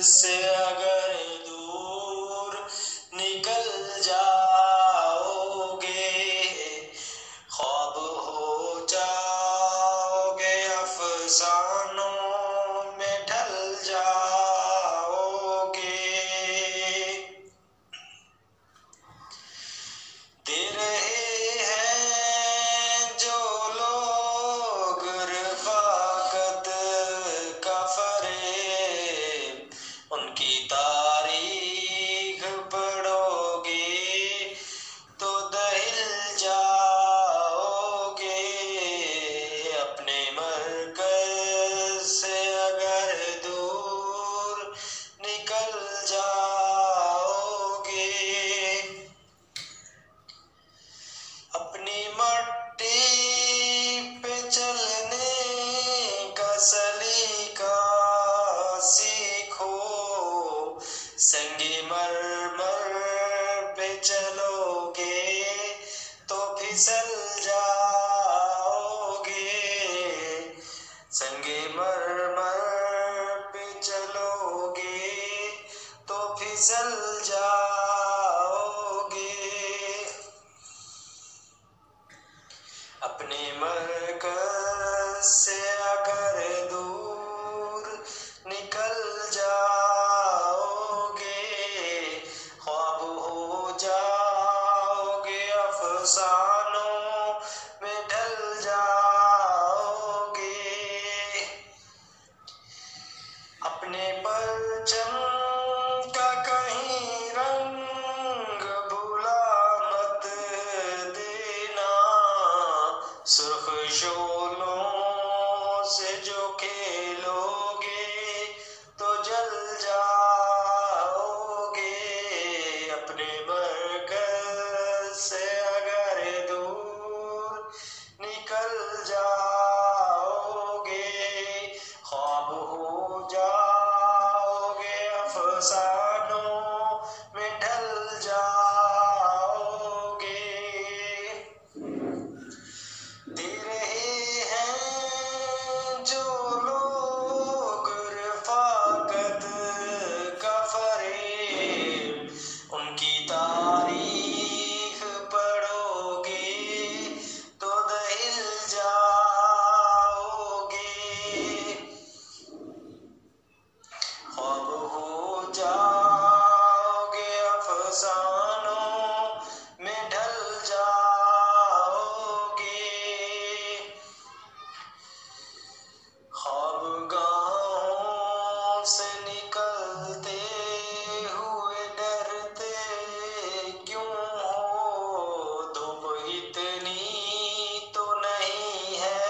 से अगर दूर निकल जाओगे, ख्वाब हो जाओगे, अफसानों में ढल जाओगे। दे रहे हैं जो लोग रफ़ाकत का फ़रेब, उनकी तारीख पढ़ोगे तो दहिल जाओगे। अपने मरकज़ से अगर दूर निकल जाओगे, अपनी मट्टी पे चलने का सलीका सीखो। संगे मरमर पे चलोगे तो फिसल जाओगे। संगे मरमर पे चलोगे तो फिसल जाओगे। अपने मरकज़ से अगर दूर निकल जाओगे, ख्वाब हो जाओगे, अफसानों में ढल जाओगे। अपने परचम का कहीं रंग भुला मत देना। सुर्ख शोलों से जो खेलोगे तो जल जाओगे। अपने मरकज़ से अगर दूर निकल जाओगे, ख्वाब हो जाओगे, अफसानों में ढल जाओगे। दे रहे हैं जो लोग रफ़ाकत का फ़रेब, उनकी तारीख पढ़ोगे तो दहिल जाओगे। ख्वाब हो जाओगे, अफसानों में ढल जाओगे। ख्वाबगाहों से निकलते हुए डरते क्यों हो? धूप इतनी तो नहीं है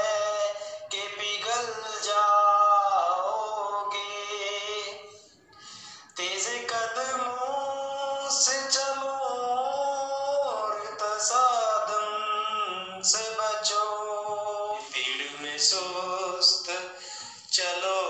कि पिघल जाओगे। तेज कदमों से चलो और तसादम से बचो। भीड़ में सुस्त चलो